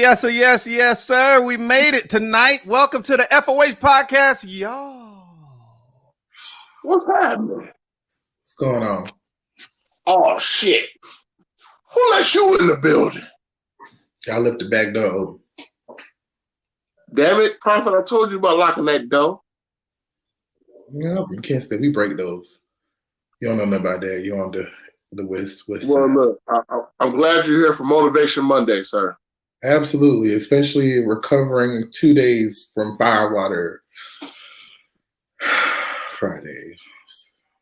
Yes, sir. We made it tonight. Welcome to the FOH Podcast, y'all. What's happening? What's going on? Oh, shit. Who let you in the building? I left the back door open. Damn it, Prophet, I told you about locking that door. No, you can't stay. We break those. You don't know nothing about that. You're on the west side. Well, look, I'm glad you're here for Motivation Monday, sir. Absolutely, especially recovering 2 days from firewater Friday.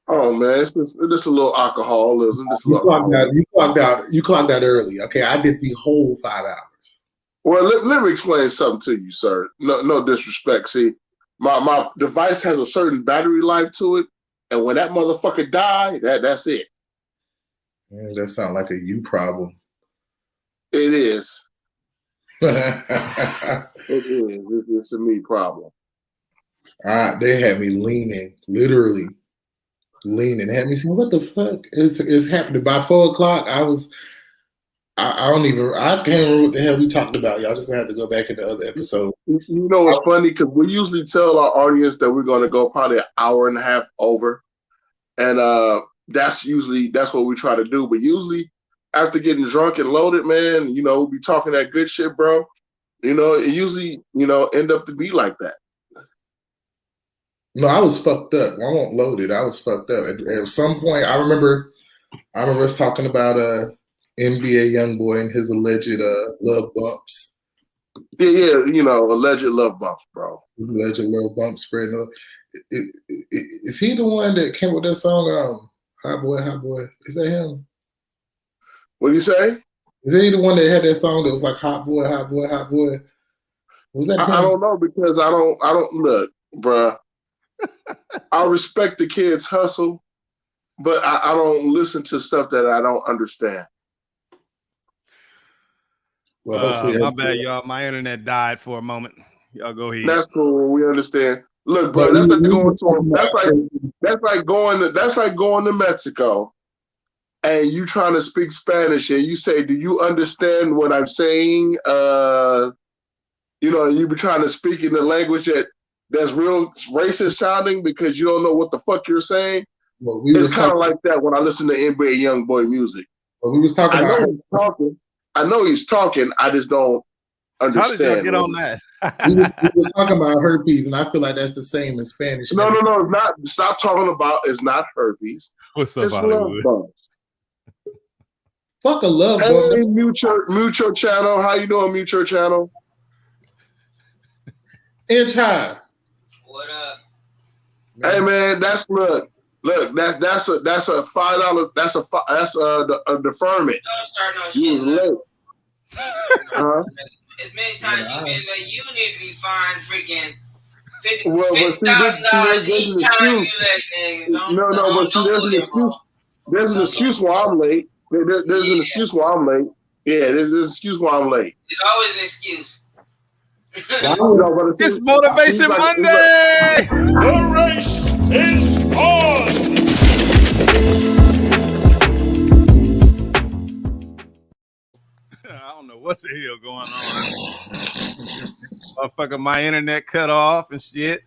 Oh man, it's just a little alcoholism. You clocked out early. Okay, I did the whole 5 hours. Well, let me explain something to you, sir. No disrespect. See, my device has a certain battery life to it, and when that motherfucker died, that's it. That sounds like a you problem. It is. It is. It's a me problem. They had me leaning, literally leaning. Had me saying, "What the fuck is happening?" By 4 o'clock, I can't remember what the hell we talked about. Y'all just gonna have to go back in the other episode. You know what's funny? Because we usually tell our audience that we're going to go probably an hour and a half over, and that's what we try to do. But usually, after getting drunk and loaded, man, we'll be talking that good shit, bro. It usually, end up to be like that. No, I was fucked up. I won't load it. I was fucked up. At some point, I remember us talking about NBA YoungBoy and his alleged love bumps. Yeah, alleged love bumps, bro. Alleged love bumps spreading. Is he the one that came with that song? Hot Boy, Hot Boy. Is that him? What do you say? Is he the one that had that song that was like Hot Boy, Hot Boy, Hot Boy? Was that him? I don't know because I don't look, bruh. I respect the kids' hustle, but I don't listen to stuff that I don't understand. Well, my bad, y'all. My internet died for a moment. Y'all go ahead. That's cool. We understand. Look, bro, that's like going to Mexico, and you trying to speak Spanish, and you say, "Do you understand what I'm saying?" You be trying to speak in the language that's real racist sounding because you don't know what the fuck you're saying. Well, it's kind of like that when I listen to NBA YoungBoy music. Well, we was talking about. I know he's talking. I just don't understand. How did y'all get on that? we was talking about herpes, and I feel like that's the same in Spanish. No, it's not. Stop talking about. It's not herpes. What's up, it's Hollywood? Love bumps. Fuck a love bump. Hey, Mutual Channel. How you doing, Mutual Channel? Inch high. What up? Hey man, that's a $5. That's a deferment. Don't start no shit. Late. As many times you've been late, you need to be fined freaking $50,000 each time you late, nigga. No, but see, there's an excuse. There's an excuse why I'm late. There's an excuse why I'm late. Yeah, there's an excuse why I'm late. There's always an excuse. It's Motivation Monday! The race is on! I don't know what the hell going on. Motherfucker, my internet cut off and shit.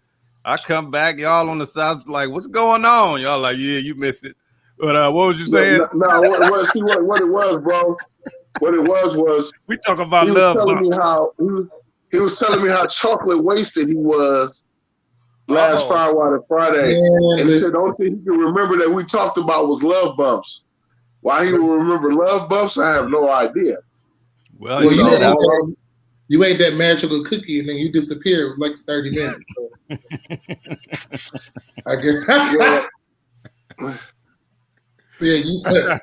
I come back, y'all on the south like, what's going on? Y'all like, yeah, you missed it. But what was you saying? What it was, bro. What it was we talk about love. He was telling me how chocolate wasted he was last Firewater Friday. And he said the only thing he can remember that we talked about was love bumps. Why he will remember love bumps, I have no idea. Well you ate that magical cookie and then you disappeared for like 30 minutes. I guess. Yeah, you said.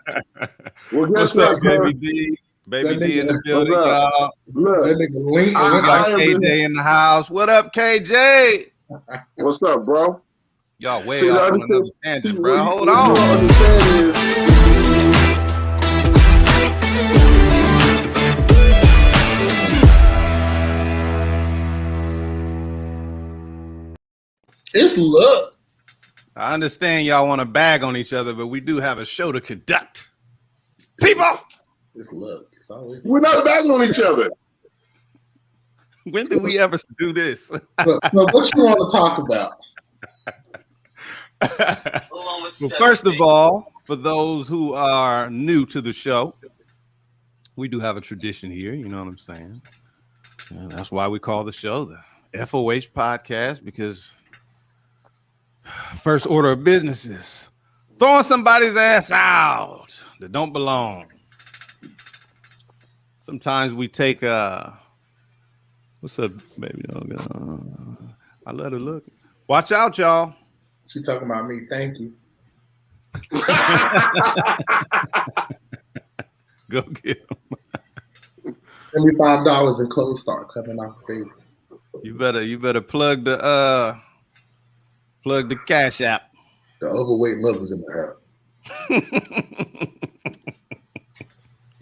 Well, guess what's up, Baby D? Baby D in the building, y'all. Look, that nigga Link. We got KJ in the house. What up, KJ? What's up, bro? Y'all way off on another tangent, bro. Hold on. It's love. I understand y'all want to bag on each other, but we do have a show to conduct. People! It's love. It's always. We're not bagging on each other. When did we ever do this? So what you want to talk about? Well, first of all, for those who are new to the show, we do have a tradition here. You know what I'm saying? And that's why we call the show the FOH Podcast, because first order of business is throwing somebody's ass out that don't belong. Sometimes we take what's up, baby? I let her look. Watch out, y'all. She talking about me. Thank you. Go get him. $75 in clothes start coming off the table. You better plug the Cash App. The overweight lovers in the house.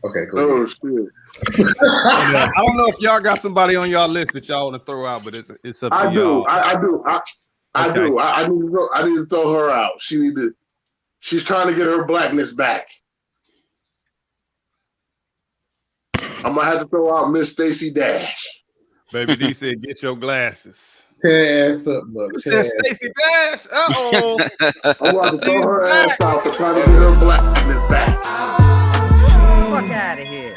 Okay, go ahead. Oh shit! I don't know if y'all got somebody on y'all list that y'all want to throw out, but it's up to y'all. I do. I need to throw her out. She's trying to get her blackness back. I'm gonna have to throw out Miss Stacey Dash. Baby D said, "Get your glasses." Tear ass up, look. That's Stacey Dash. Uh-oh. I'm about to throw her ass out to try to get her blackness back. Fuck out of here.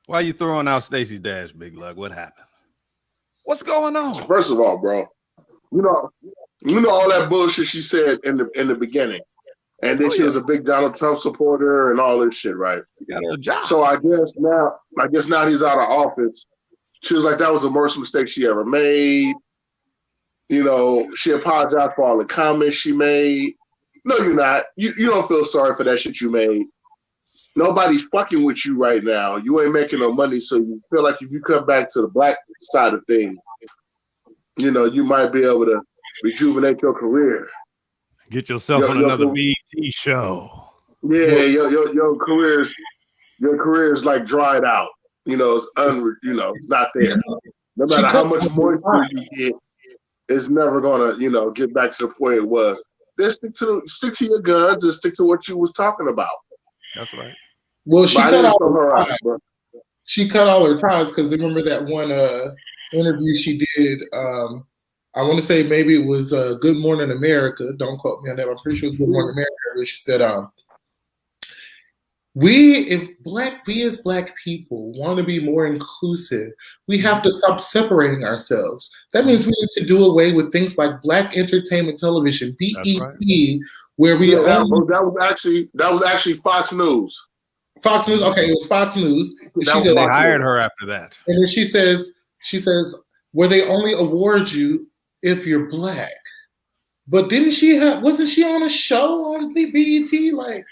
Why you throwing out Stacey Dash, Big Luck? What happened? What's going on? First of all, bro, you know all that bullshit she said in the beginning, and then she was a big Donald Trump supporter and all this shit, right? You got her a job. So I guess now he's out of office. She was like, that was the worst mistake she ever made. You know, she apologized for all the comments she made. No, you're not. You don't feel sorry for that shit you made. Nobody's fucking with you right now. You ain't making no money, so you feel like if you come back to the black side of things, you know, you might be able to rejuvenate your career. Get yourself on another BET show. Yeah, your career's like dried out. You know, it's it's not there. No matter how much moisture you get, it's never gonna, get back to the point it was. Just stick to your guns and stick to what you was talking about. That's right. Well, she cut all her ties because remember that one interview she did. I want to say maybe it was Good Morning America. Don't quote me on that. I'm pretty sure it was Good Morning America. Where she said, we as black people want to be more inclusive, we have to stop separating ourselves. That means we need to do away with things like Black Entertainment Television, BET, right. Where we that was actually Fox News. Fox News, okay, it was Fox News. They hired her after that. And then she says, where they only award you if you're black. But wasn't she on a show on BET? Like,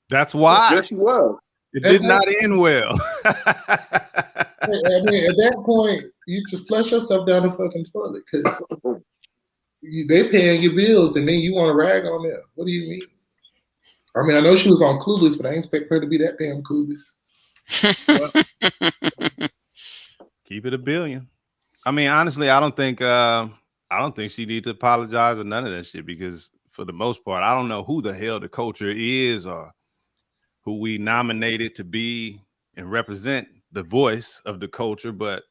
that's why. Yes, she was. It did not end well. I mean, at that point, you just flush yourself down the fucking toilet because they paying your bills and then you want to rag on them. What do you mean? I mean, I know she was on Clueless, but I ain't expect her to be that damn clueless. Keep it $1 billion. I mean, honestly, I don't think she needs to apologize or none of that shit because for the most part, I don't know who the hell the culture is or who we nominated to be and represent the voice of the culture. But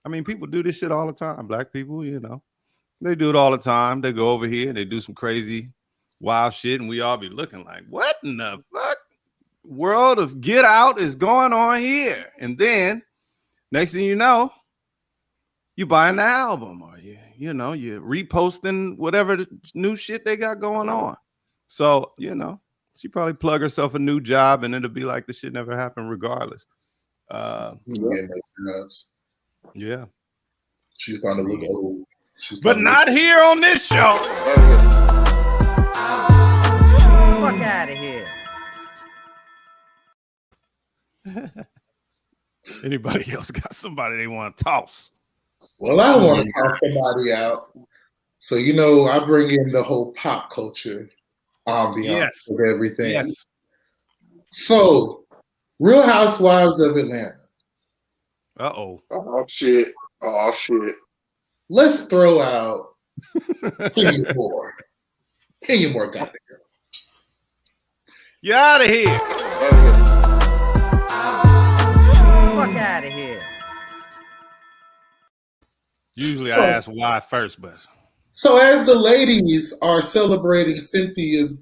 I mean, people do this shit all the time. Black people, they do it all the time. They go over here and they do some crazy, wild shit. And we all be looking like, what in the fuck world of Get Out is going on here? And then next thing you know, you buying the album or you're reposting whatever the new shit they got going on. So, she probably plug herself a new job and it'll be like the shit never happened regardless. Yeah. She's gonna look old. But not here on this show. Fuck out of here. Anybody else got somebody they want to toss? Well, I want to toss somebody out. So, I bring in the whole pop culture ambiance of everything. Yes. So, Real Housewives of Atlanta. Uh-oh. Oh, shit. Let's throw out Kenya Moore. Kenya Moore got the girl. You out of here. Fuck out of here. Usually I ask why first, but So as the ladies are celebrating Cynthia's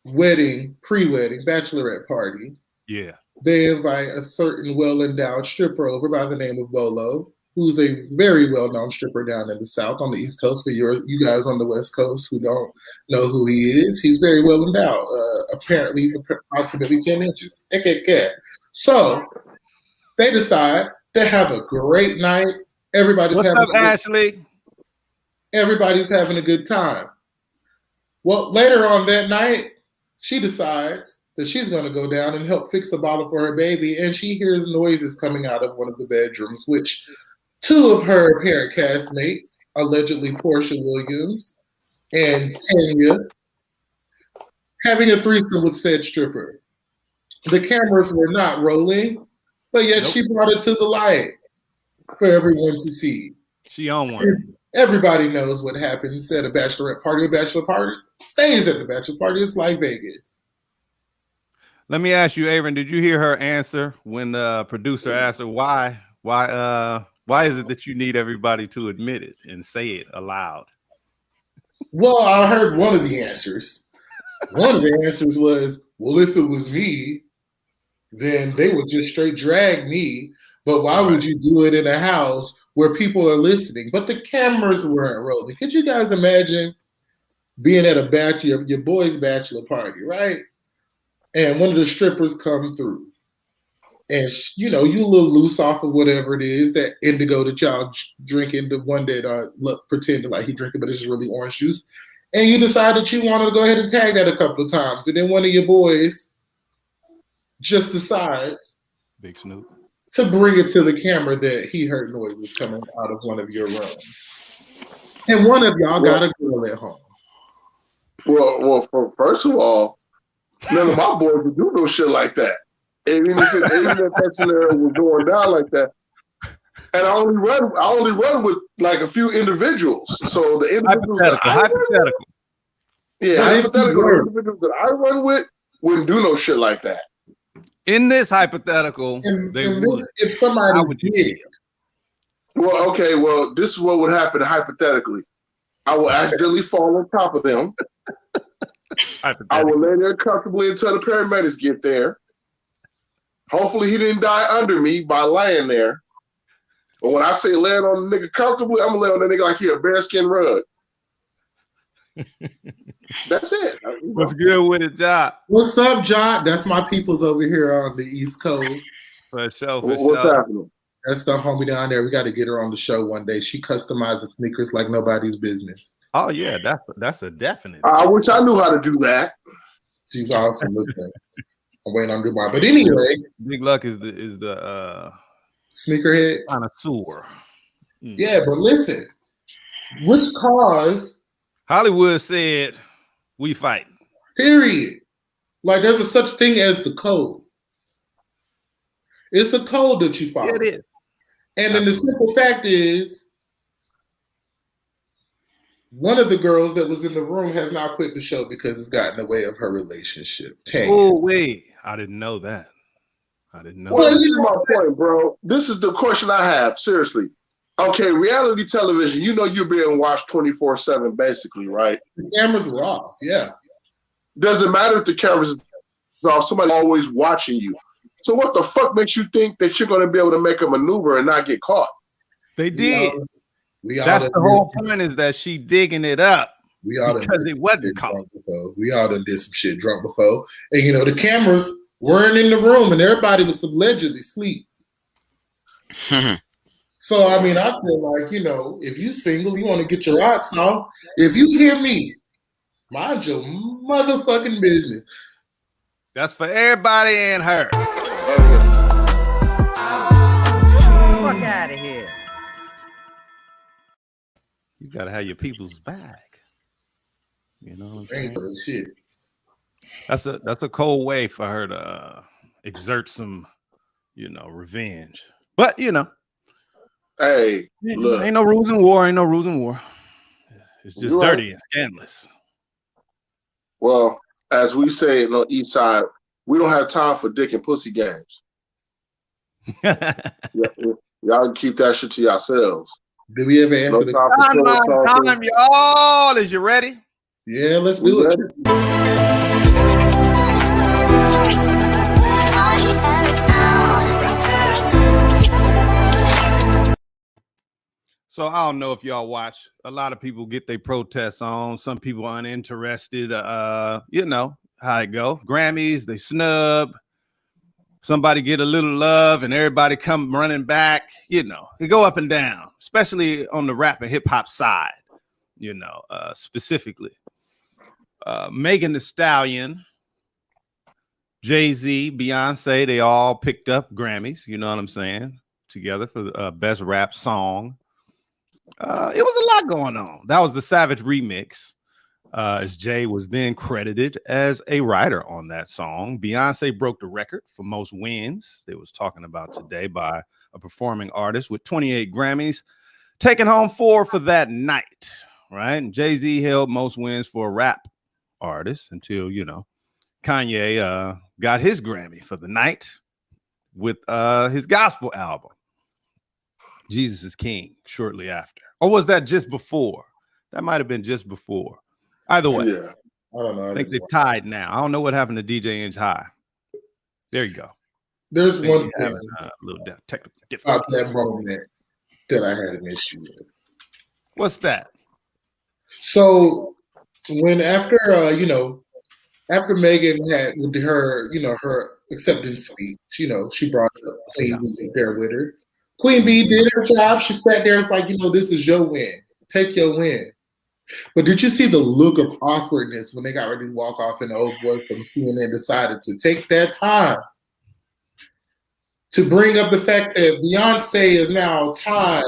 wedding, pre-wedding, bachelorette party, yeah. they invite a certain well-endowed stripper over by the name of Bolo, who's a very well-known stripper down in the South, on the East Coast. For you guys on the West Coast who don't know who he is, he's very well-endowed. Apparently, he's approximately 10 inches. So they decide to have a great night. What's up, Ashley? Everybody's having a good time. Well, later on that night, she decides that she's going to go down and help fix a bottle for her baby, and she hears noises coming out of one of the bedrooms, which two of her apparent castmates, allegedly Portia Williams and Tanya, having a threesome with said stripper. The cameras were not rolling, but yet she brought it to the light for everyone to see. She on one. Everybody knows what happens at a bachelorette party. A bachelor party stays at the bachelor party. It's like Vegas. Let me ask you, Aaron, did you hear her answer when the producer asked her why is it that you need everybody to admit it and say it aloud? Well, I heard one of the answers. One of the answers was, well, if it was me, then they would just straight drag me. But why would you do it in a house where people are listening? But the cameras weren't rolling. Could you guys imagine being at your boy's bachelor party, right? And one of the strippers come through. And, you a little loose off of whatever it is, that indigo that y'all drinking, the one that pretending like he drinking, but it's just really orange juice. And you decide that you wanted to go ahead and tag that a couple of times. And then one of your boys just decides Big Snoop to bring it to the camera that he heard noises coming out of one of your rooms. And one of y'all got a girl at home. Well, first of all, none of my boys would do no shit like that. Even if that scenario was going down like that. And I only run with like a few individuals. So the individuals hypothetical. Hypothetical individuals that I run with wouldn't do no shit like that. In this hypothetical, if somebody did. Well, okay, this is what would happen hypothetically. I will accidentally fall on top of them. I will lay there comfortably until the paramedics get there. Hopefully he didn't die under me by laying there. But when I say laying on the nigga comfortably, I'm gonna lay on the nigga like he a bearskin rug. That's it. What's good with it, John? What's up, John? That's my peoples over here on the East Coast. For sure. What's happening? That's the homie down there. We got to get her on the show one day. She customizes sneakers like nobody's business. Oh yeah, that's a definite. I wish I knew how to do that. She's awesome. Listen, I'm waiting on Dubai. But anyway, Big Luck is the sneakerhead connoisseur. Yeah, but listen, which cause Hollywood said we fight. Period. Like there's a such thing as the code. It's a code that you follow. It is. And then the simple fact is, one of the girls that was in the room has now quit the show because it's gotten in the way of her relationship. Oh, wait. I didn't know that. Well, this is my point, bro. This is the question I have. Seriously. Okay, reality television, you're being watched 24/7, basically, right? The cameras were off, yeah. Doesn't matter if the cameras is off, somebody's always watching you. So what the fuck makes you think that you're going to be able to make a maneuver and not get caught? They did. That's the whole point, is that she digging it up because it wasn't caught. We all done did some shit drunk before. And, the cameras weren't in the room and everybody was allegedly asleep. So, I mean, I feel like, if you single, you want to get your rocks off. If you hear me, mind your motherfucking business. That's for everybody and her. Fuck out of here. You gotta have your people's back. You know what I'm saying? Shit. That's a cold way for her to exert some, revenge. But hey, look, ain't no rules in war. It's just dirty and scandalous. Well, as we say on the East Side, we don't have time for dick and pussy games. Y'all can keep that shit to yourselves. Did we ever answer No the time for pillow talking. Time, y'all. Is you ready? Yeah, let's We do it. ready? So I don't know if y'all watch. A lot of people get their protests on. Some people uninterested. You know how it go. Grammys, they snub. Somebody get a little love and everybody come running back. You know, it go up and down, especially on the rap and hip hop side, you know, specifically. Megan Thee Stallion, Jay-Z, Beyonce, they all picked up Grammys, you know what I'm saying, together for the best rap song. It was a lot going on. That was the Savage remix. As Jay was then credited as a writer on that song. Beyonce broke the record for most wins they was talking about today by a performing artist with 28 Grammys, taking home 4 for that night, right? And Jay-Z held most wins for a rap artist until, you know, Kanye got his Grammy for the night with his gospel album, Jesus is King, shortly after. Or was that just before? That might have been just before. Either way, Yeah. I don't know. I think they're tied now. I don't know what happened to DJ Inch High. There you go. There's Maybe one having thing a little technical about difficulty. that moment that I had an issue with. What's that? So when after after Megan had with her, her acceptance speech, she brought up Queen B there with her. Queen B did her job. She sat there. It's like, this is your win. Take your win. But did you see the look of awkwardness when they got ready to walk off and the old boy from CNN decided to take that time to bring up the fact that Beyonce is now tied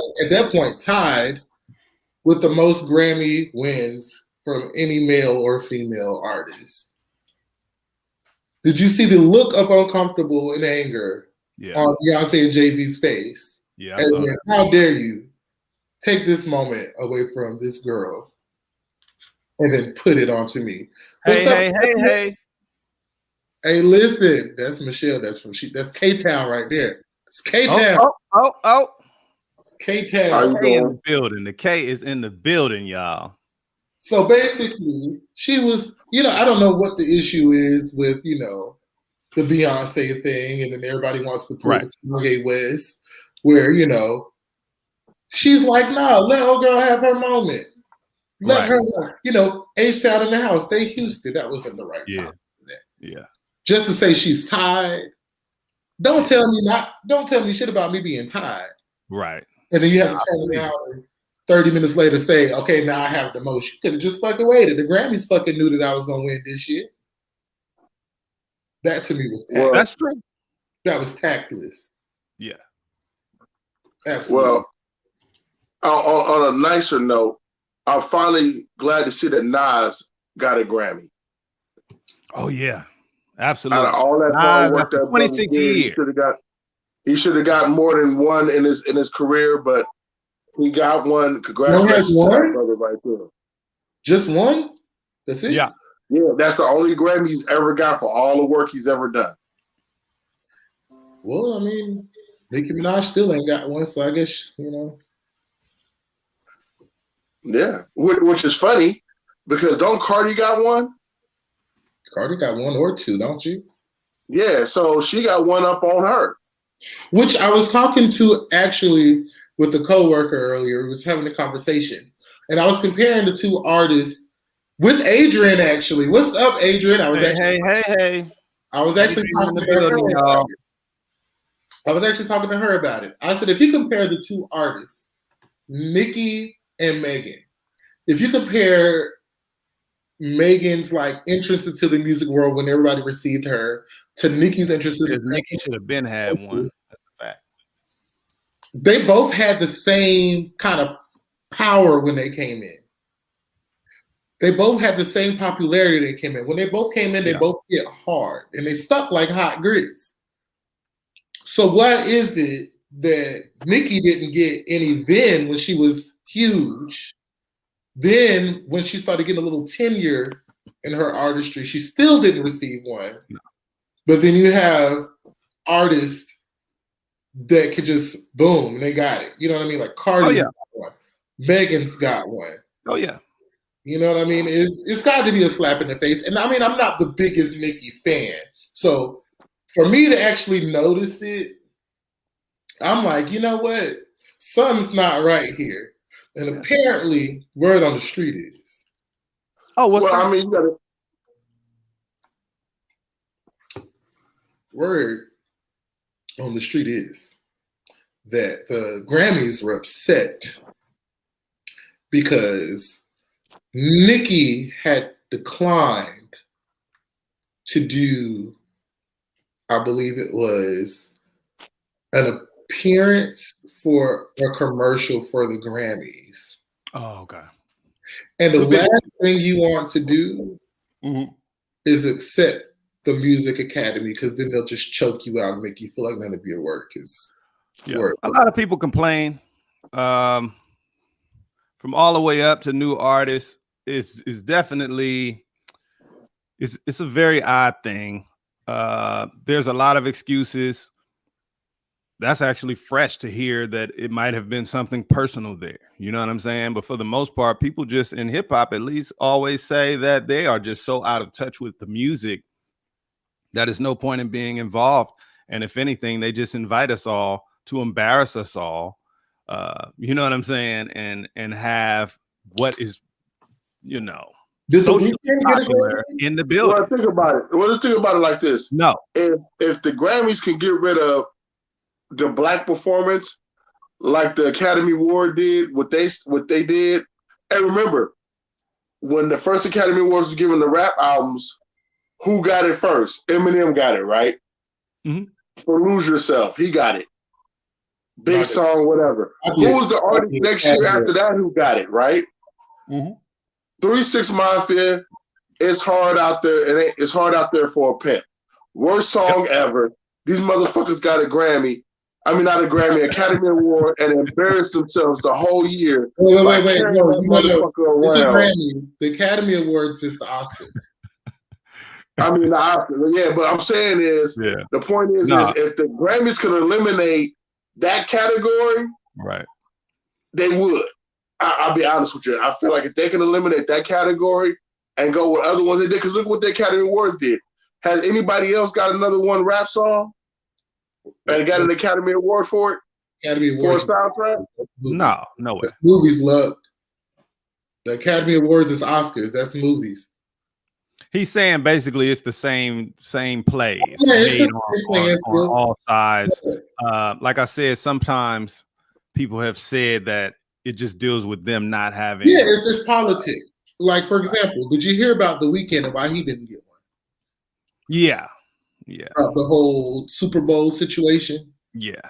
with the most Grammy wins from any male or female artist? Did you see the look of uncomfortable and anger on Beyonce and Jay-Z's face? Yeah. As in, how dare you take this moment away from this girl and then put it onto me? Hey. Hey, listen, that's Michelle. That's K-Town right there. It's K-Town. Oh. It's K-Town. K in the building. The K is in the building, y'all. So basically, she was, I don't know what the issue is with, the Beyonce thing, and then everybody wants to put it to Kanye West, where, she's like, no, let her girl have her moment. Let her, H-Town in the house, stay Houston. That wasn't the right time for that. Yeah. Just to say she's tied. Don't tell me shit about me being tied. Right. And then you have to turn around and 30 minutes later say, okay, now I have the most. You could have just fucking waited. The Grammys fucking knew that I was going to win this year. That to me was tactless. Well, that's true. That was tactless. Yeah. Absolutely. Well, on a nicer note, I'm finally glad to see that Nas got a Grammy. Oh, yeah. Absolutely. Out of all that hard work that 26 years. He should have got more than one in his career, but he got one. Congratulations to that brother right there. Just one? That's it? Yeah, that's the only Grammy he's ever got for all the work he's ever done. Well, I mean, Nicki Minaj still ain't got one, so I guess, Yeah, which is funny because don't Cardi got one? Cardi got one or two, don't you? Yeah, so she got one up on her. Which I was talking to actually with a coworker earlier. We was having a conversation, and I was comparing the two artists with Adrian. Actually, what's up, Adrian? I was Hey. I was actually talking to her. I was actually talking to her about it. I said, if you compare the two artists, Nicki and Megan, if you compare Megan's entrance into the music world when everybody received her to Nicki's entrance, Nicki should have been had one. That's a fact. They both had the same kind of power when they came in. They both had the same popularity they came in. When they both came in, they both hit hard and they stuck like hot grits. So why is it that Nicki didn't get any then when she was huge? Then when she started getting a little tenure in her artistry, she still didn't receive one. No. But then you have artists that could just boom, and they got it. You know what I mean? Like Cardi. Oh, yeah. Megan's got one. Oh yeah. You know what I mean? It's got to be a slap in the face. And I mean, I'm not the biggest Nicki fan. So for me to actually notice it, I'm like, you know what? Something's not right here. And apparently, word on the street is. Oh, what's that? I mean, you gotta. Word on the street is that the Grammys were upset because Nicki had declined to do, I believe it was, an appearance for a commercial for the Grammys. Oh, okay. And the last thing you want to do is accept the Music Academy, because then they'll just choke you out and make you feel like none of your work is worth it. A lot of people complain from all the way up to new artists. Is definitely it's a very odd thing. There's a lot of excuses. That's actually fresh to hear that it might have been something personal there. You know what I'm saying? But for the most part, people just in hip hop at least always say that they are just so out of touch with the music that is no point in being involved. And if anything, they just invite us all to embarrass us all. You know what I'm saying? And have what is, you know, socially popular in the building. Well, think about it. Well, let's think about it like this. No. If the Grammys can get rid of the black performance, like the Academy Award did, what they did, and remember, when the first Academy Awards was given the rap albums, who got it first? Eminem got it, right? For Lose Yourself, he got it. Big song, whatever. Who was the artist next year after that who got it, right? 3 6 Mafia, It's Hard Out There, and It's Hard Out There for a Pimp. Worst song ever. These motherfuckers got a Grammy. I mean, not a Grammy, Academy Award, and embarrassed themselves the whole year. Wait. No. It's a Grammy. The Academy Awards is the Oscars. I mean, the Oscars, yeah, but I'm saying is, the point is if the Grammys could eliminate that category, right, they would. I'll be honest with you. I feel like if they can eliminate that category and go with other ones they did, because look what the Academy Awards did. Has anybody else got another one rap song and got an Academy Award for it? Academy Awards for a soundtrack? No way. That's movies, look. The Academy Awards is Oscars. That's movies. He's saying basically it's the same plays made on all sides. Like I said, sometimes people have said that it just deals with them not having. Yeah, it's politics. Like, for example, did you hear about The Weeknd and why he didn't get one? Yeah. About the whole Super Bowl situation? Yeah.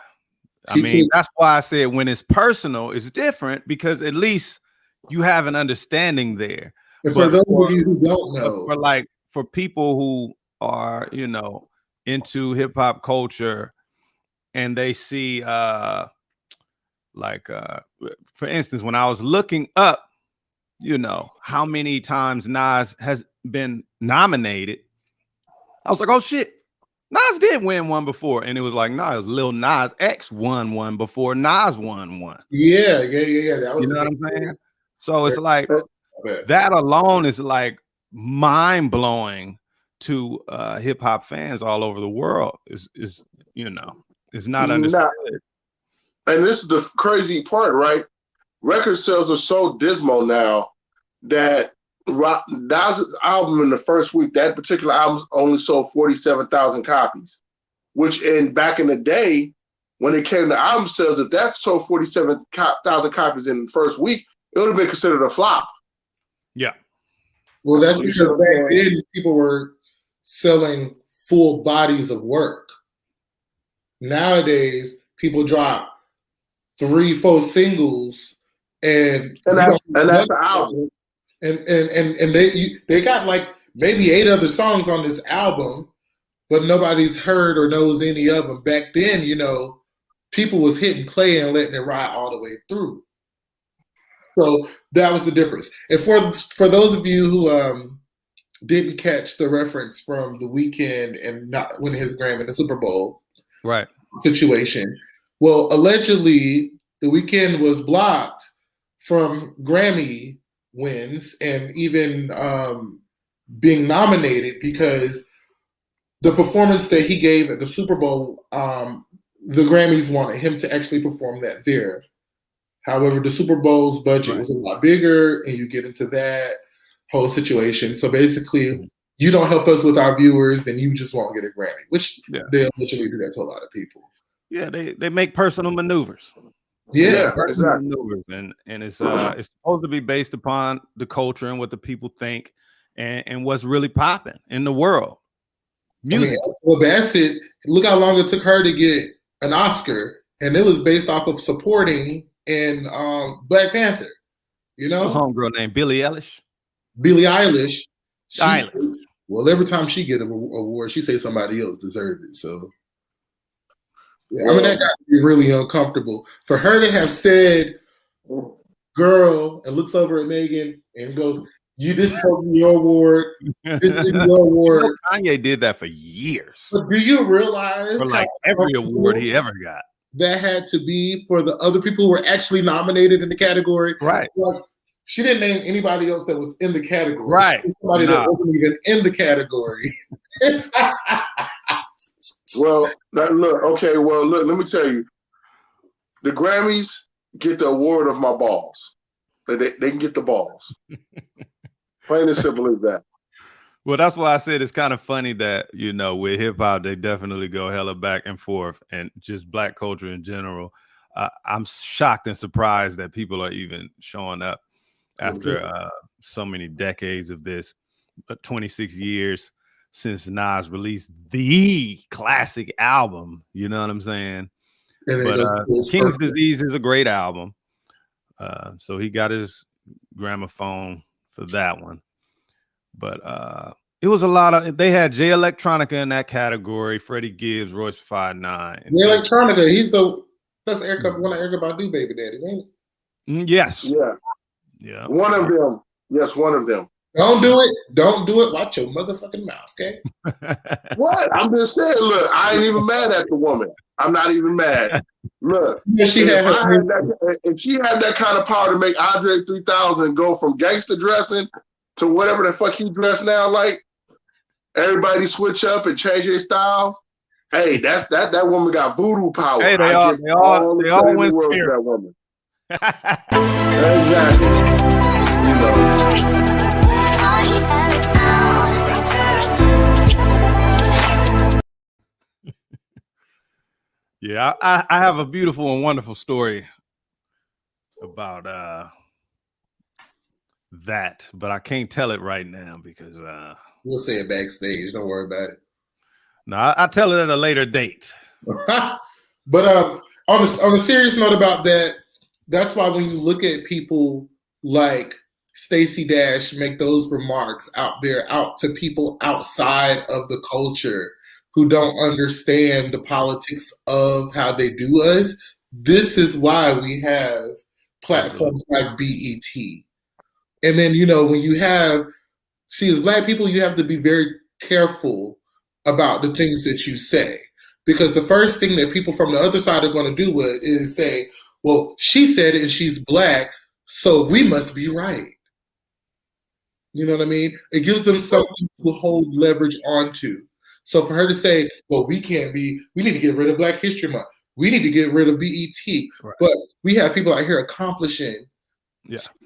I mean, that's why I said when it's personal, it's different because at least you have an understanding there. And for those of you who don't know, for people who are, you know, into hip hop culture and they see, for instance, when I was looking up, you know, how many times Nas has been nominated, I was like, oh shit, Nas did win one before. And it was like, no, it was Lil Nas X won one before Nas won one. Yeah. That was, you know what I'm saying? So it's like, that alone is like mind blowing to hip hop fans all over the world. Is you know, it's not understood. And this is the crazy part, right? Record sales are so dismal now that Nas's album in the first week, that particular album only sold 47,000 copies, which back in the day, when it came to album sales, if that sold 47,000 copies in the first week, it would have been considered a flop. Yeah. Well, that's because back then people were selling full bodies of work. Nowadays, people drop 3-4 singles and that's an album. And they got like maybe 8 other songs on this album, but nobody's heard or knows any of them. Back then, you know, people was hitting play and letting it ride all the way through. So that was the difference. And for those of you who didn't catch the reference from The Weeknd and not winning his Grammy in the Super Bowl situation, well, allegedly The Weeknd was blocked from Grammy wins and even being nominated because the performance that he gave at the Super Bowl, the Grammys wanted him to actually perform that there. However, the Super Bowl's budget was a lot bigger, and you get into that whole situation. So basically, you don't help us with our viewers, then you just won't get a Grammy, which they literally do that to a lot of people. Yeah, they make personal maneuvers. Yeah, exactly. Maneuvers, and it's supposed to be based upon the culture and what the people think and what's really popping in the world. Music. Well, Bassett, look how long it took her to get an Oscar, and it was based off of supporting in Black Panther. You know, what's homegirl named Billie Eilish. Billie Eilish. Eilish. Well, every time she get an award, she say somebody else deserved it. So, yeah, I mean, that got to be really uncomfortable for her to have said, "Girl," and looks over at Megan and goes, this is supposed to be your award. This is your award. You know, Kanye did that for years. But do you realize for like every award he ever got? That had to be for the other people who were actually nominated in the category. Right. Like, she didn't name anybody else that was in the category. Right. Somebody that wasn't even in the category. Well, let me tell you. The Grammys get the award of my balls. They can get the balls. Plain and simple as that. Well, that's why I said it's kind of funny that, you know, with hip hop, they definitely go hella back and forth, and just Black culture in general. I'm shocked and surprised that people are even showing up after so many decades of this, 26 years since Nas released the classic album. You know what I'm saying? But King's Disease is a great album. So he got his gramophone for that one. But it was a lot of, they had Jay Electronica in that category, Freddie Gibbs, Royce 5'9". Jay Electronica, that's one of Erykah Badu baby daddies, ain't it? Yes. Yeah. One of them. Yes, one of them. Don't do it. Watch your motherfucking mouth, okay? What? I'm just saying, look, I ain't even mad at the woman. I'm not even mad. Look, if she had that kind of power to make Andre 3000 go from gangster dressing to whatever the fuck he dressed now, like everybody switch up and change their styles. Hey, that woman got voodoo power. Hey, they all went spirit. That woman. Exactly. You know. Yeah, I have a beautiful and wonderful story about that, but I can't tell it right now because we'll say it backstage. Don't worry about it. No, I'll tell it at a later date. But on a serious note about that, that's why when you look at people like Stacey Dash make those remarks out to people outside of the culture who don't understand the politics of how they do us, this is why we have platforms like BET. And then, you know, when you have, as Black people, you have to be very careful about the things that you say. Because the first thing that people from the other side are going to do is say, well, she said it and she's Black, so we must be right. You know what I mean? It gives them something to hold leverage onto. So for her to say, well, we need to get rid of Black History Month. We need to get rid of BET. Right. But we have people out here accomplishing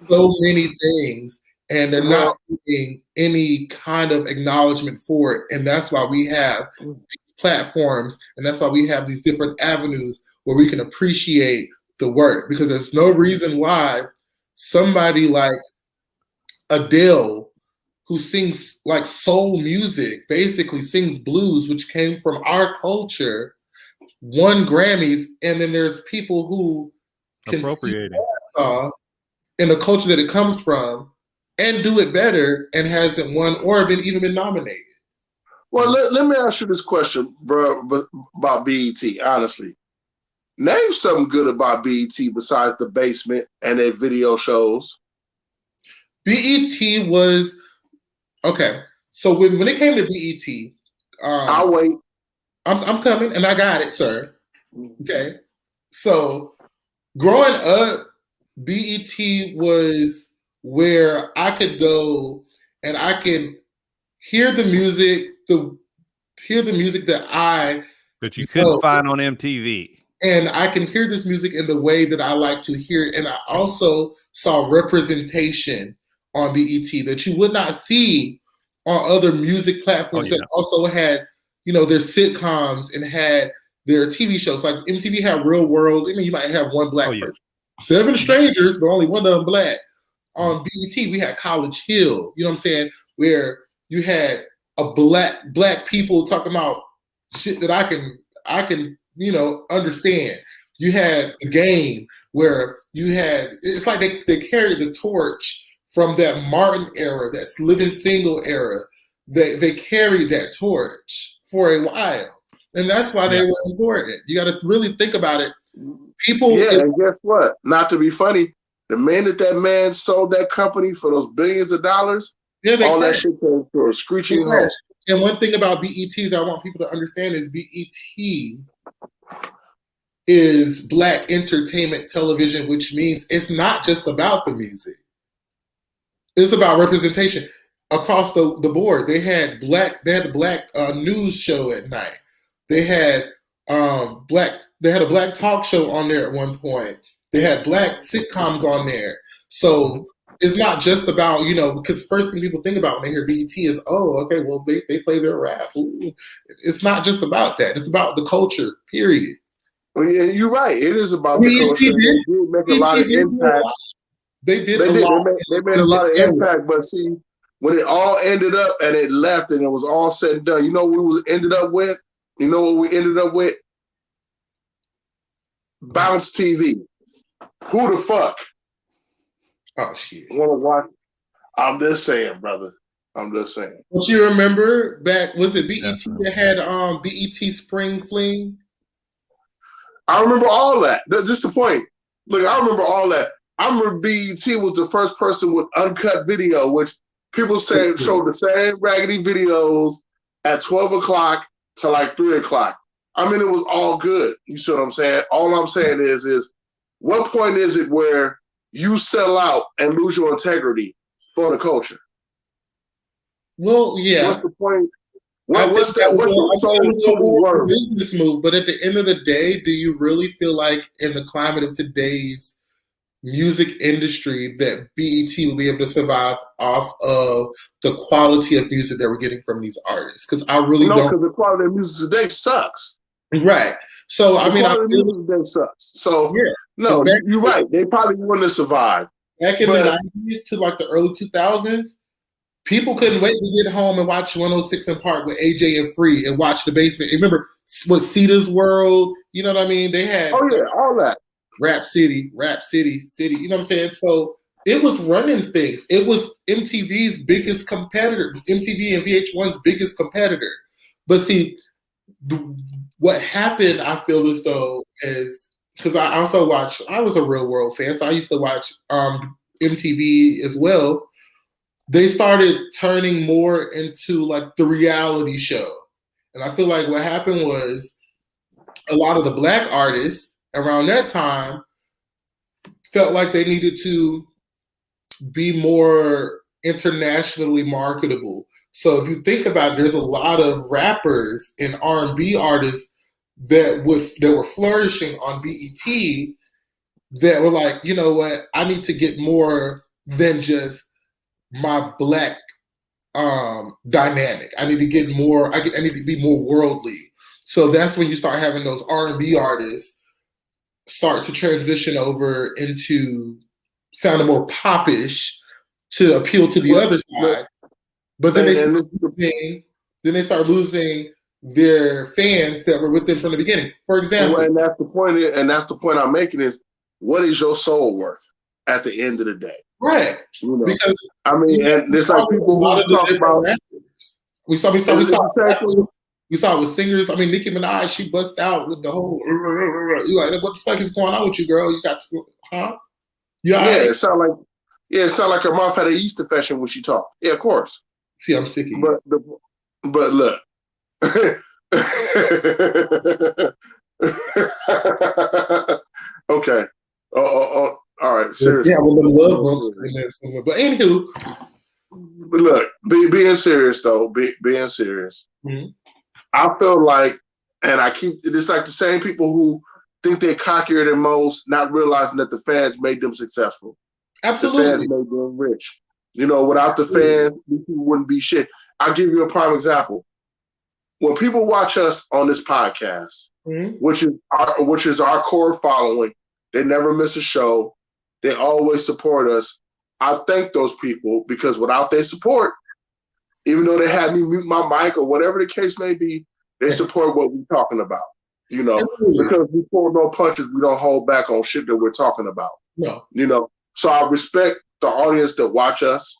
so many things, and they're not getting any kind of acknowledgement for it. And that's why we have these platforms, and that's why we have these different avenues where we can appreciate the work. Because there's no reason why somebody like Adele, who sings like soul music, basically sings blues, which came from our culture, won Grammys, and then there's people who can appropriate in the culture that it comes from and do it better and hasn't won or even been nominated. Well, let me ask you this question, bro, about BET, honestly. Name something good about BET besides The Basement and their video shows. BET was okay. So when it came to BET, I'll wait. I'm coming, and I got it, sir. Okay. So growing up, BET was where I could go and I can hear the music, that you couldn't find on MTV. And I can hear this music in the way that I like to hear it. And I also saw representation on BET that you would not see on other music platforms that also had, their sitcoms and had their TV shows. Like MTV had Real World. I mean, you might have one black person. 7 strangers, but only one of them black. On BET, we had College Hill. You know what I'm saying? Where you had a black people talking about shit that I can understand. You had The Game where you had, it's like they carried the torch from that Martin era, that Living Single era. They carried that torch for a while. And that's why they were important. You got to really think about it. And guess what? Not to be funny, the minute that man sold that company for those billions of dollars, all that shit came to a screeching halt. And one thing about BET that I want people to understand is BET is Black entertainment television, which means it's not just about the music. It's about representation across the board. They had a black news show at night. They had a black talk show on there at one point. They had black sitcoms on there. So it's not just about, because first thing people think about when they hear BET is, they play their rap. Ooh. It's not just about that. It's about the culture, period. Well, yeah, you're right. It is about the culture. They did make a lot of impact. They made a lot of impact, but see, when it all ended up and it left and it was all said and done, you know what we ended up with? You know what we ended up with? Bounce TV. Who the fuck? Oh, shit. Want to watch? I'm just saying, brother. I'm just saying. Don't you remember back, was it BET that had BET Spring Fling? I remember all that. That's just the point. Look, I remember all that. I remember BET was the first person with uncut video, which people say showed the same raggedy videos at 12 o'clock to like 3 o'clock. I mean, it was all good. You see what I'm saying? All I'm saying is what point is it where you sell out and lose your integrity for the culture? Well, yeah. What's the point? What's your soul worth? Business move, but at the end of the day, do you really feel like in the climate of today's music industry that BET will be able to survive off of the quality of music that we're getting from these artists? Because I really don't. Because the quality of music today sucks. Right. So I mean, music today sucks. So no, you're right. They probably wouldn't have survived. Back in the 90s to like the early 2000s, people couldn't wait to get home and watch 106 in Park with AJ and Free and watch The Basement. Remember what Cedar's World? You know what I mean? They had all that. Rap City. You know what I'm saying? So it was running things. It was MTV's biggest competitor, MTV and VH1's biggest competitor. But see, what happened, I feel as though, is because I was a Real World fan, so I used to watch MTV as well. They started turning more into like the reality show. And I feel like what happened was a lot of the black artists around that time felt like they needed to be more internationally marketable. So if you think about it, there's a lot of rappers and R&B artists that were flourishing on BET that were like, you know what, I need to get more than just my black dynamic. I need to get more. I need to be more worldly. So that's when you start having those R&B artists start to transition over into sounding more popish to appeal to the other side. But then they start losing their fans that were with them from the beginning. For example, and that's the point. And that's the point I'm making is, what is your soul worth at the end of the day? Right. You know, because I mean, and there's like people who talk about. We saw it with singers. I mean, Nicki Minaj, she bust out with the whole. You like, what the fuck is going on with you, girl? You got, huh? It sound like her mouth had a yeast infection when she talked. Yeah, of course. See, I'm sick of you. But look. Okay. All right, seriously. Yeah, with the love bumps in there somewhere. But anywho, but look, being serious though, being serious. Mm-hmm. I feel like, and I keep it's like the same people who think they're cockier than most, not realizing that the fans made them successful. Absolutely, the fans made them rich. You know, without the fans, these people wouldn't be shit. I'll give you a prime example. When people watch us on this podcast, which is our core following, they never miss a show. They always support us. I thank those people because without their support, even though they had me mute my mic or whatever the case may be, they support what we're talking about. You know, because we pull no punches, we don't hold back on shit that we're talking about. No, you know. So I respect the audience that watch us.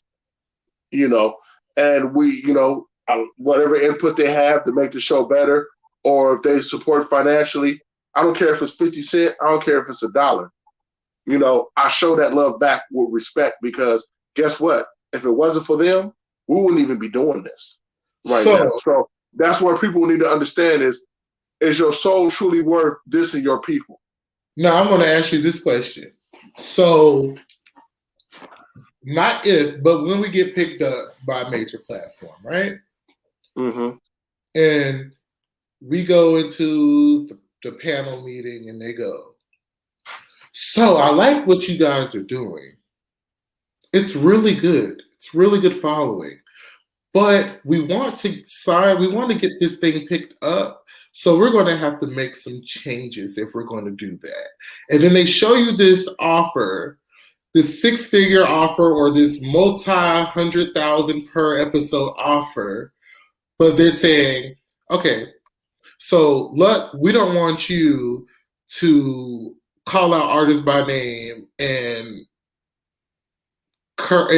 You know, and we, you know, whatever input they have to make the show better, or if they support financially, I don't care if it's 50 cents, I don't care if it's $1. You know, I show that love back with respect because guess what? If it wasn't for them, we wouldn't even be doing this right now. So that's where people need to understand is your soul truly worth this and your people? Now I'm going to ask you this question. So not if, but when we get picked up by a major platform, right? Mm-hmm. And we go into the panel meeting and they go, so I like what you guys are doing. It's really good. It's really good following. But we want to get this thing picked up. So we're going to have to make some changes if we're going to do that. And then they show you this offer, this 6-figure offer or this multi-100,000 per episode offer. But they're saying, okay, so look, we don't want you to call out artists by name and curse.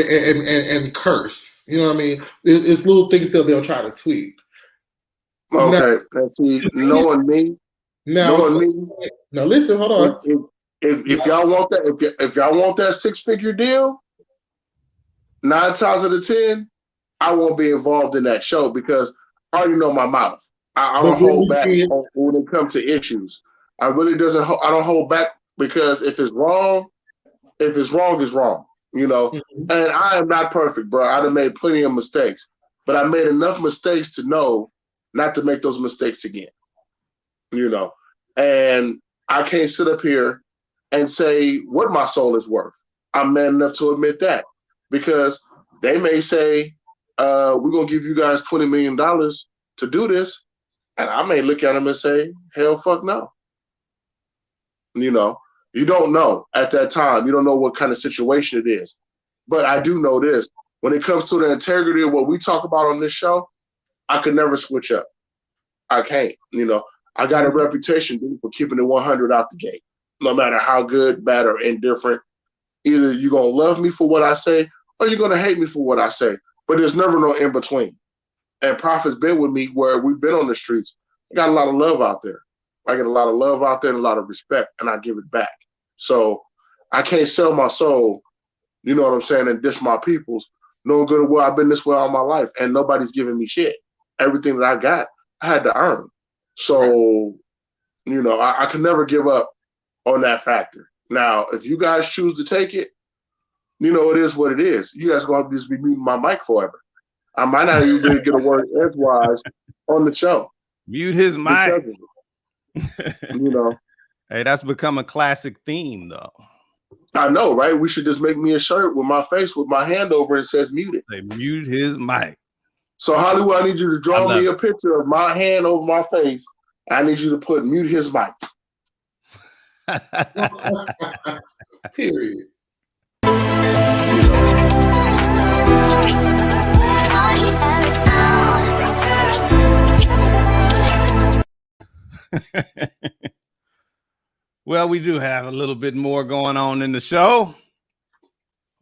You know what I mean? It's little things that they'll try to tweak. Okay, let's see. Knowing me. Now listen, hold on. If y'all want that, if y'all want that 6-figure deal, 9 times out of 10, I won't be involved in that show because I already know my mouth. I don't hold back when it comes to issues. I don't hold back because if it's wrong, it's wrong. You know, and I am not perfect, bro. I done made plenty of mistakes, but I made enough mistakes to know not to make those mistakes again. You know, and I can't sit up here and say what my soul is worth. I'm man enough to admit that because they may say, we're going to give you guys $20 million to do this. And I may look at them and say, hell, fuck no. You know, you don't know at that time. You don't know what kind of situation it is. But I do know this. When it comes to the integrity of what we talk about on this show, I could never switch up. I can't. You know, I got a reputation dude, for keeping it 100 out the gate. No matter how good, bad, or indifferent. Either you're going to love me for what I say or you're going to hate me for what I say. But there's never no in between. And Prophet's been with me where we've been on the streets. I got a lot of love out there. I get a lot of love out there and a lot of respect, and I give it back. So I can't sell my soul, you know what I'm saying, and diss my peoples. Knowing good and well I've been this way all my life, and nobody's giving me shit. Everything that I got, I had to earn. So, you know, I can never give up on that factor. Now, if you guys choose to take it, you know, it is what it is. You guys are going to just be muting my mic forever. I might not even get a word edgewise on the show. Mute his mic. You know. Hey, that's become a classic theme, though. I know, right? We should just make me a shirt with my face with my hand over it and says mute it. They mute his mic. So Hollywood, I need you to draw me a picture of my hand over my face. I need you to put mute his mic. Period. Well, we do have a little bit more going on in the show.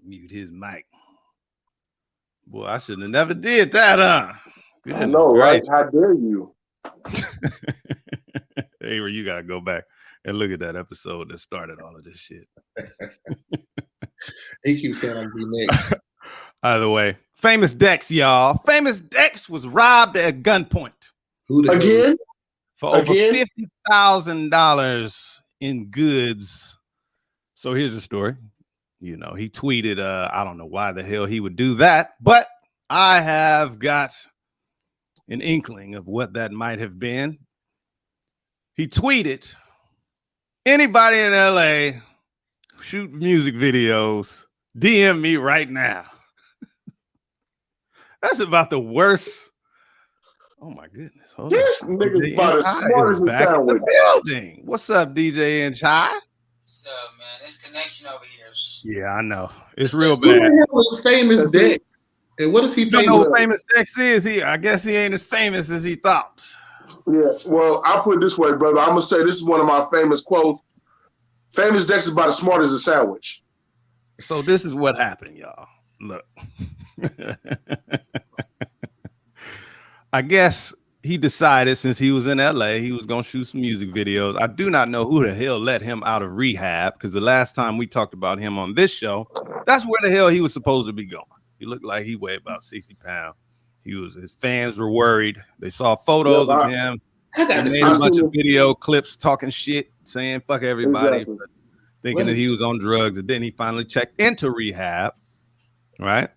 Mute his mic. Boy, I should have never did that, huh? I know, right? How dare you? Avery, you got to go back and look at that episode that started all of this shit. He keeps saying I'm be next. Either way, Famous Dex, y'all. Famous Dex was robbed at gunpoint. Again? For over $50,000 in goods So here's the story. You know, he tweeted, I don't know why the hell he would do that, but I have got an inkling of what that might have been. He tweeted, anybody in LA shoot music videos, DM me right now. That's about the worst. Oh my goodness. Hold This on. nigga's about as smart as a back in sandwich. the building. What's up, DJ and Chai? What's up, man? This connection over here. Yeah, I know. It's real Who the bad. hell is famous Dex? And what is he You don't famous? know who famous Dex is? I guess he ain't as famous as he thought. Yeah, well, I'll put it this way, brother. I'm gonna say this is one of my famous quotes. Famous Dex is about as smart as a sandwich. So this is what happened, y'all. Look. I guess he decided since he was in LA, he was going to shoot some music videos. I do not know who the hell let him out of rehab, because the last time we talked about him on this show, that's where the hell he was supposed to be going. He looked like he weighed about 60 pounds. His fans were worried. They saw photos of him. I got They to made see a bunch of video clips talking shit, saying fuck everybody, Exactly. thinking that he was on drugs. And then he finally checked into rehab, right?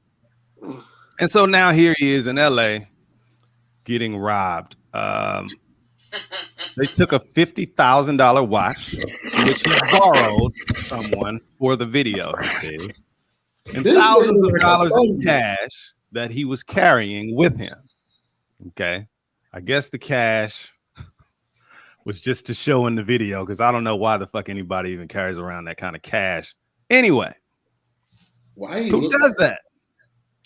And so now here he is in LA getting robbed. They took a $50,000 watch, which he borrowed from someone for the video, he said, and thousands of dollars in cash that he was carrying with him. Okay. I guess the cash was just to show in the video, because I don't know why the fuck anybody even carries around that kind of cash. Anyway, who does that?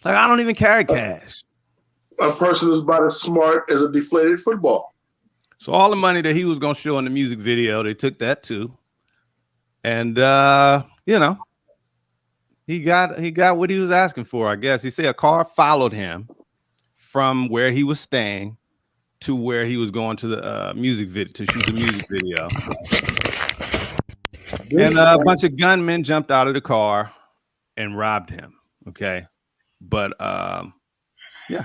Like, I don't even carry cash. A person is about as smart as a deflated football. So all the money that he was going to show in the music video, they took that too. And, you know, he got what he was asking for, I guess. He said a car followed him from where he was staying to where he was going to the music video to shoot the music video. And a bunch of gunmen jumped out of the car and robbed him. Okay. But, yeah.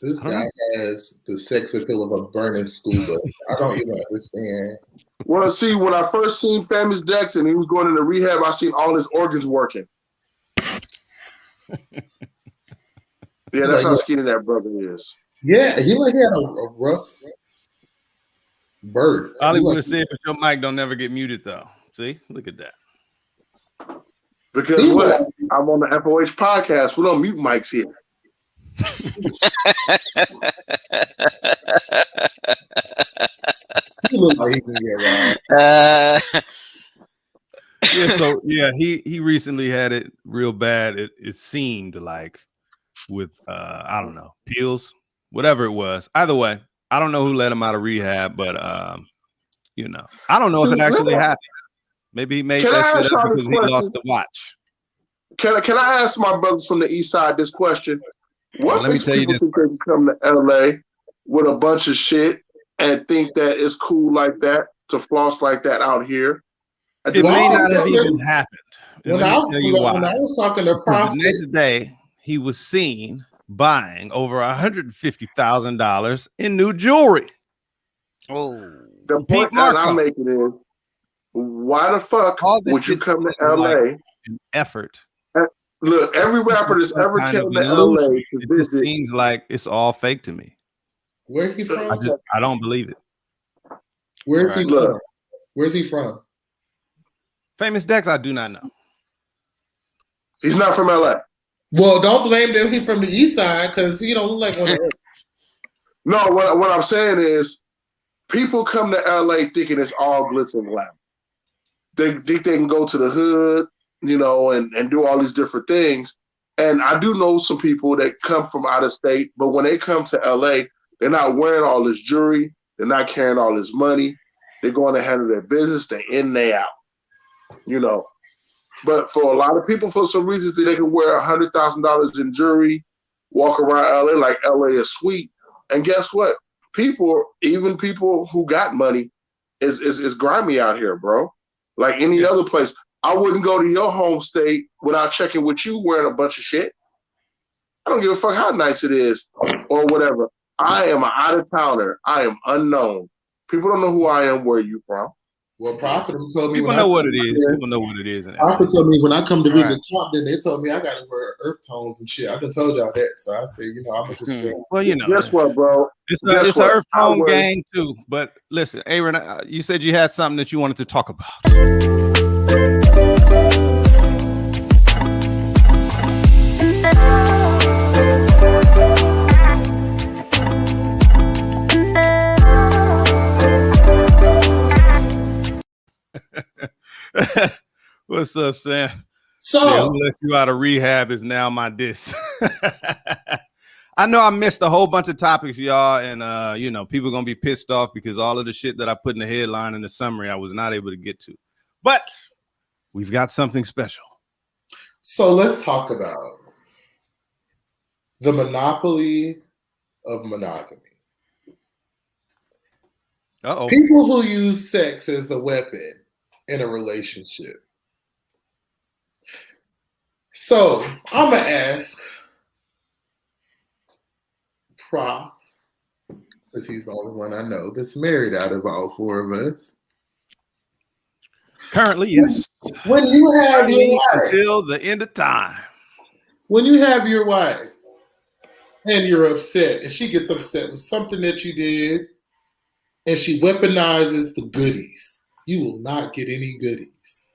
This guy has the sex appeal of a burning school bus. I don't even understand. Well, see, when I first seen Famous Dex and he was going into rehab, I seen all his organs working. Yeah, that's how skinny that brother is. Yeah, he like had a rough birth. Hollywood said, but your mic don't never get muted though. See, look at that. Because what? I'm on the FOH podcast. We don't mute mics here. He look like he can get around. Yeah, so yeah, he recently had it real bad. It seemed like with I don't know, pills, whatever it was. Either way, I don't know who let him out of rehab, but you know, I don't know if it actually happened. Maybe he made that shit up because he lost the watch. Can I ask my brothers from the East Side this question? What let me tell you this. Think they can come to LA with a bunch of shit and think that it's cool like that to floss like that out here? It may not have even happened. When I was talking to Prof, the next day he was seen buying over $150,000 in new jewelry. Oh, the point that I'm making is, why the fuck would you come to LA? An effort. Look, every rapper that's ever came to LA to visit, it seems like it's all fake to me. Where's he from? I don't believe it. Where's he from? Where's he from? Famous Dex, I do not know. He's not from LA. Well, don't blame him. He's from the East Side because he don't look like one of them. No, what I'm saying is, people come to LA thinking it's all glitz and glam. They think they can go to the hood, you know, and do all these different things. And I do know some people that come from out of state, but when they come to LA, they're not wearing all this jewelry. They're not carrying all this money. They're going to handle their business. They in, they out, you know. But for a lot of people, for some reason, they can wear $100,000 in jewelry, walk around LA like LA is sweet. And guess what? People, even people who got money, is grimy out here, bro. Like any other place. I wouldn't go to your home state without checking with you wearing a bunch of shit. I don't give a fuck how nice it is or whatever. I am an out-of-towner. I am unknown. People don't know who I am, where you from. Well, Prophet told me People know what it is. People know what it is. Prophet told me when I come to visit Compton, they told me I got to wear earth tones and shit. I done told y'all that, so I say, I'm gonna just. Well, Guess what, bro? It's an earth tone game too. But listen, Aaron, you said you had something that you wanted to talk about. What's up, Sam? So who let you out of rehab is now my diss. I know I missed a whole bunch of topics, y'all, and people are gonna be pissed off because all of the shit that I put in the headline and the summary I was not able to get to. But we've got something special. So let's talk about the monopoly of monogamy. People who use sex as a weapon in a relationship. So I'm gonna ask Prof, because he's the only one I know that's married out of all four of us. Currently, yes. When you have your wife, until the end of time. When you have your wife and you're upset, and she gets upset with something that you did, and she weaponizes the goodies, you will not get any goodies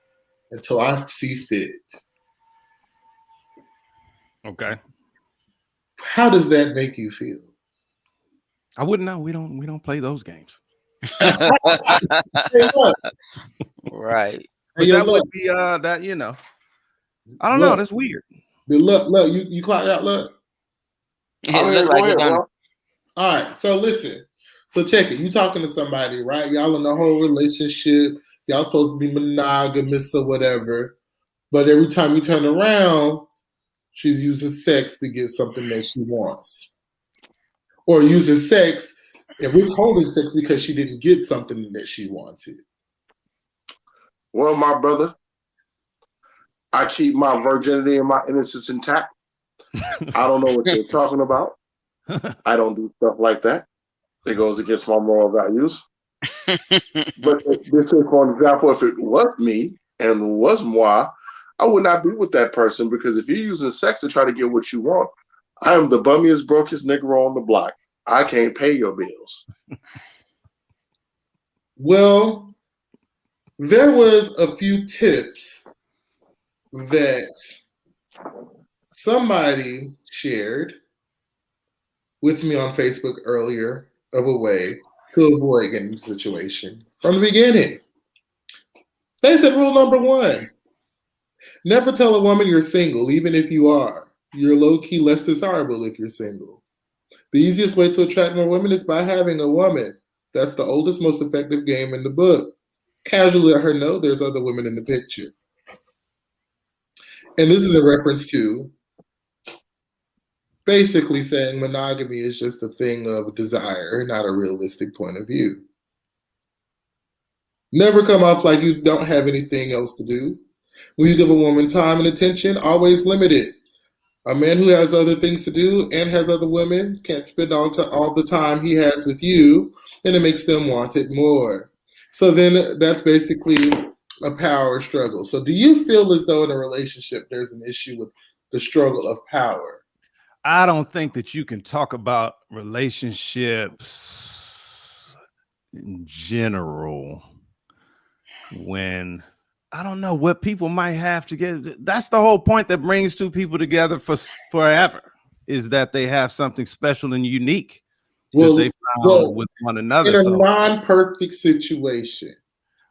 until I see fit. Okay. How does that make you feel? I wouldn't know. We don't play those games. Hey, right. But that would be I don't know. That's weird. Look, you clock out, look. Look like it done. All right, so listen. So check it. You talking to somebody, right? Y'all in the whole relationship. Y'all supposed to be monogamous or whatever. But every time you turn around, she's using sex to get something that she wants. Or using sex and withholding sex because she didn't get something that she wanted. Well, my brother, I keep my virginity and my innocence intact. I don't know what you're talking about. I don't do stuff like that. It goes against my moral values. But this is, for example, if it was me and was moi, I would not be with that person, because if you're using sex to try to get what you want, I am the bummiest, brokest nigga on the block. I can't pay your bills. Well, there was a few tips that somebody shared with me on Facebook earlier of a way to avoid getting into the situation from the beginning. They said rule number 1, never tell a woman you're single, even if you are. You're low-key less desirable if you're single. The easiest way to attract more women is by having a woman. That's the oldest, most effective game in the book. Casually let her know there's other women in the picture. And this is a reference to basically saying monogamy is just a thing of desire, not a realistic point of view. Never come off like you don't have anything else to do. When you give a woman time and attention, always limit it. A man who has other things to do and has other women can't spend all the time he has with you, and it makes them want it more. So then that's basically a power struggle. So do you feel as though in a relationship there's an issue with the struggle of power? I don't think that you can talk about relationships in general when I don't know what people might have to get. That's the whole point that brings two people together for forever, is that they have something special and unique that they found with one another. In a non-perfect situation.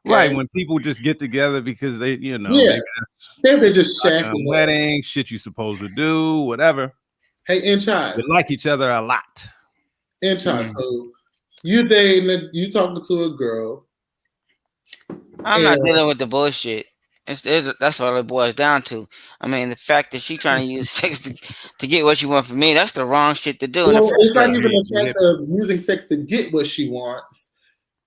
Right, when people just get together because they, they're just shacking wedding, shit you supposed to do, whatever. Hey, Inchai. They like each other a lot. Inchai, so you dating, you talking to a girl. I'm not dealing with the bullshit. That's all it boils down to. I mean, the fact that she's trying to use sex to get what she wants from me, that's the wrong shit to do. Well, it's not even the fact of using sex to get what she wants.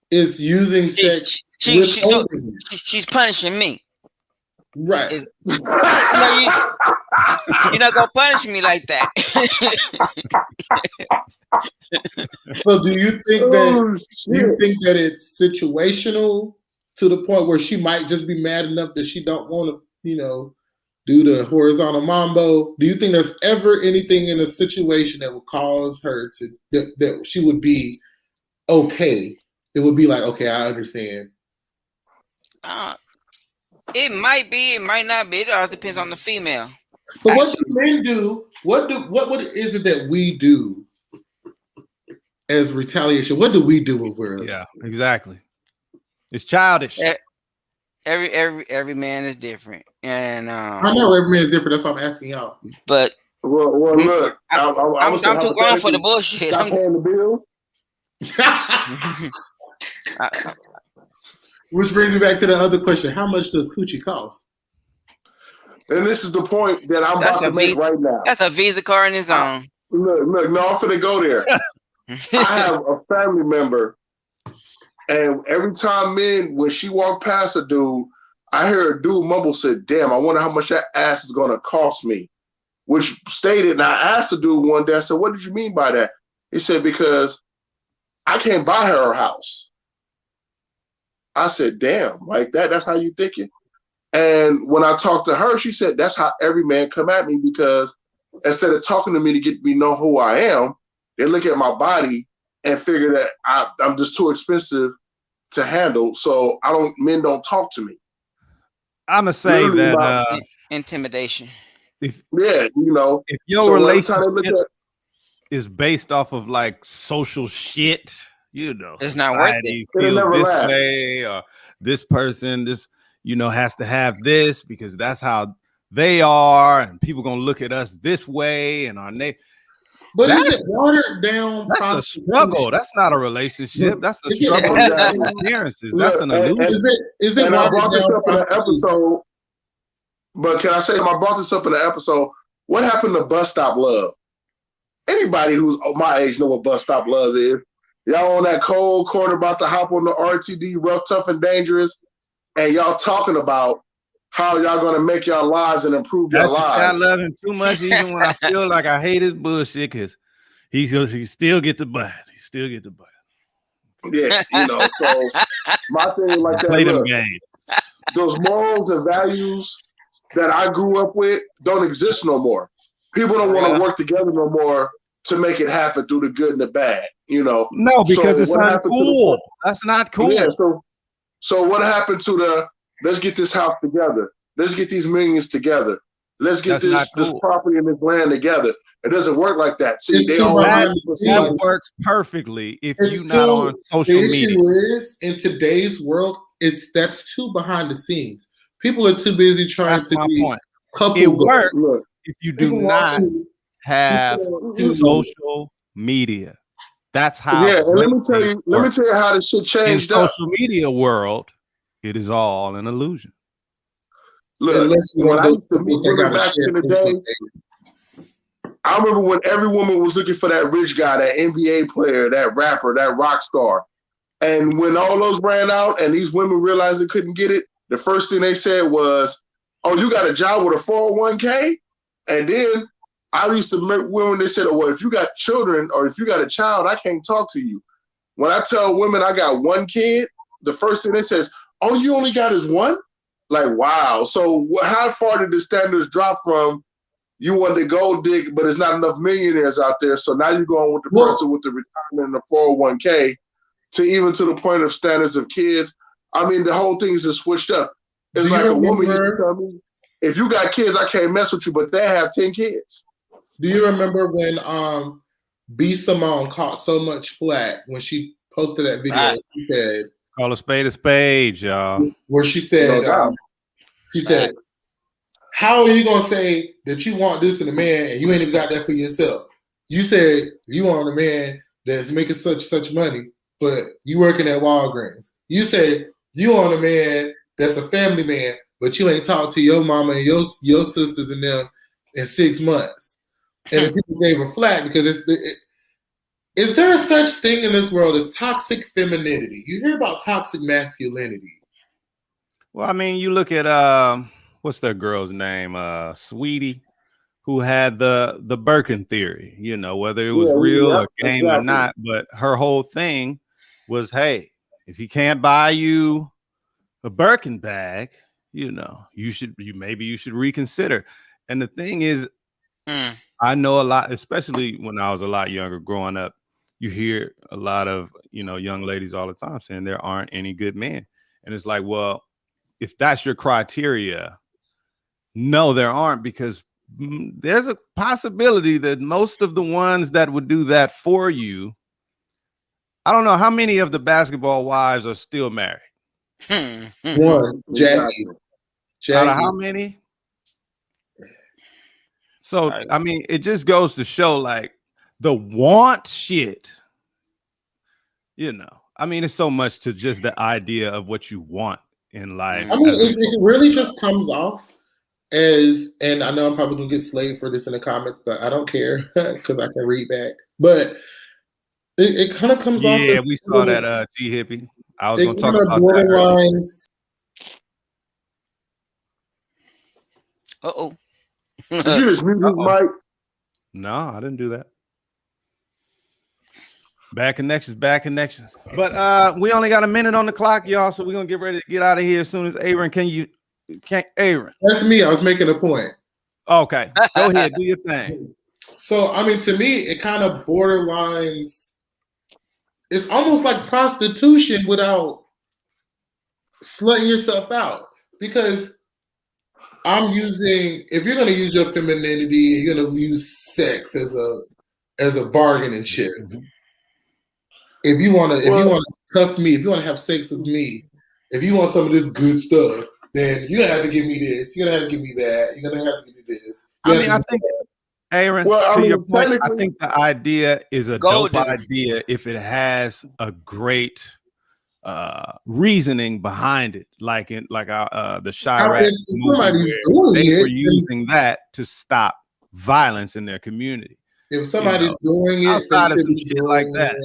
It's using sex. She's punishing me. Right. You're not gonna punish me like that. So do you think that it's situational to the point where she might just be mad enough that she don't want to, do the horizontal mambo? Do you think there's ever anything in a situation that would cause her to that she would be okay? It would be like, okay, I understand. It might be, it might not be. It all depends on the female. But what do men do? What is it that we do as retaliation? What do we do when we're Yeah, exactly. It's childish. Every man is different, and I know every man is different. That's why I'm asking y'all. But well, look, I'm too grown for the bullshit. I'm paying the bill. Which brings me back to the other question: how much does coochie cost? And this is the point that I'm about to make right now. That's a Visa card in his own. Look, no, I'm finna go there. I have a family member, and every time when she walked past a dude, I hear a dude mumble, said, "Damn, I wonder how much that ass is gonna cost me." Which stated, and I asked the dude one day, I said, "What did you mean by that?" He said, "Because I can't buy her a house." I said, "Damn, like that? That's how you thinking?" And when I talked to her, she said, "That's how every man come at me, because instead of talking to me to get me know who I am, they look at my body and figure that I'm just too expensive to handle. So men don't talk to me." I'm gonna say that intimidation. If so your relationship is based off of like social shit, it's not worth it. Feels this way, or this person, has to have this because that's how they are, and people gonna look at us this way, and our name. But is it watered down? That's a struggle. That's not a relationship. That's a struggle with appearances. That's an illusion. Is it and I brought this watered up in the episode? But can I say, I brought this up in the episode? What happened to bus stop love? Anybody who's my age know what bus stop love is. Y'all on that cold corner about to hop on the RTD, rough, tough, and dangerous, and y'all talking about how y'all gonna make y'all lives and improve your lives. I love him too much, even when I feel like I hate his bullshit, because he still get the butt. He still get the butt. Yeah, so my thing like that. Play them games. Those morals and values that I grew up with don't exist no more. People don't want to work together no more to make it happen through the good and the bad. No, because it's not cool. That's not cool. Yeah, so what happened to let's get this house together. Let's get these millions together. Let's get this property and this land together. It doesn't work like that. See, that works perfectly if you're not on social media. The issue is, in today's world, that's too behind the scenes. People are too busy trying to be couple. It works if you do not have social media. That's how. Yeah, and let me tell you how this shit changed. In social media world, it is all an illusion. Look, when I used to meet women back in the day, I remember when every woman was looking for that rich guy, that NBA player, that rapper, that rock star. And when all those ran out and these women realized they couldn't get it, the first thing they said was, "Oh, you got a job with a 401k?" And then I used to meet women, they said, "Oh, well, if you got children or if you got a child, I can't talk to you." When I tell women I got one kid, the first thing they say is, "Oh, you only got is one?" Like, wow. So how far did the standards drop from you want to gold dig, but there's not enough millionaires out there, so now you're going with the person with the retirement and the 401k, to even to the point of standards of kids? I mean, the whole thing is just switched up. It's like a woman used to tell me, "If you got kids, I can't mess with you," but they have 10 kids. Do you remember when B. Simone caught so much flack when she posted that video? She said, "Call a spade, y'all." Where she said, "How are you gonna say that you want this in a man and you ain't even got that for yourself? You said you want a man that's making such money, but you working at Walgreens. You said you want a man that's a family man, but you ain't talked to your mama and your sisters and them in 6 months." And people gave her flack because is there a such thing in this world as toxic femininity? You hear about toxic masculinity. Well, I mean, you look at what's that girl's name? Sweetie, who had the Birkin theory, whether it was real or game or not, but her whole thing was, hey, if he can't buy you a Birkin bag, you should reconsider. And the thing is, I know a lot, especially when I was a lot younger growing up, you hear a lot of, young ladies all the time saying there aren't any good men. And it's like, well, if that's your criteria, no, there aren't, because there's a possibility that most of the ones that would do that for you, I don't know how many of the basketball wives are still married. One, Jackie. Out of how many? So, I mean, it just goes to show, like, the want shit, I mean, it's so much to just the idea of what you want in life. I mean, it really just comes off as, and I know I'm probably going to get slayed for this in the comments, but I don't care because I can read back. But it kind of comes off. Yeah, we saw that, G Hippie. I was going to talk about borderlines. Uh-oh. Did you just mute his mic? No, I didn't do that. Bad connections. But we only got a minute on the clock, y'all, so we're going to get ready to get out of here as soon as Aaron. Aaron? That's me. I was making a point. Okay. Go ahead. Do your thing. So, I mean, to me, it kind of borderlines. It's almost like prostitution without slutting yourself out. Because if you're going to use your femininity, you're going to use sex as a bargaining chip. Mm-hmm. If you want to cuff me, if you want to have sex with me, if you want some of this good stuff, then you're going to have to give me this. You're going to have to give me that. You're going to have to give me this. I think, Aaron, your point, I think the idea is a dope idea if it has a great reasoning behind it, like the Chirac movie, they were using that to stop violence in their community. If somebody's doing it outside of some shit like that.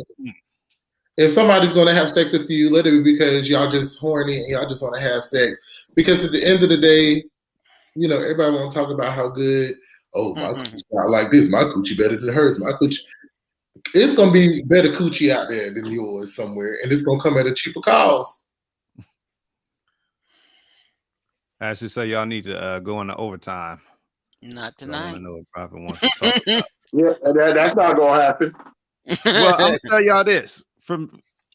If somebody's going to have sex with you, let it be because y'all just horny and y'all just want to have sex. Because at the end of the day, everybody want to talk about how good, my coochie not like this. My coochie better than hers. My coochie. It's going to be better coochie out there than yours somewhere. And it's going to come at a cheaper cost. I should say y'all need to go into overtime. Not tonight. I know what Prophet wants to talk about. Yeah, that's not going to happen. Well, I'm going to tell y'all this.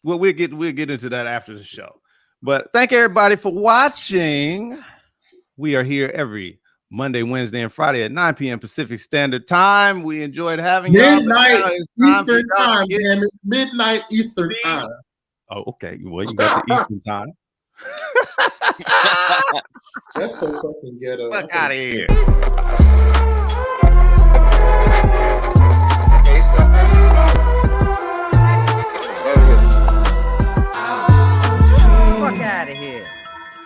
We'll get into that after the show. But thank everybody for watching. We are here every Monday, Wednesday, and Friday at 9 p.m. Pacific Standard Time. We enjoyed having y'all. Midnight Eastern time, damn it. Midnight Eastern time. Oh, okay. Well, you got the Eastern time. That's so fucking ghetto. Fuck out of here.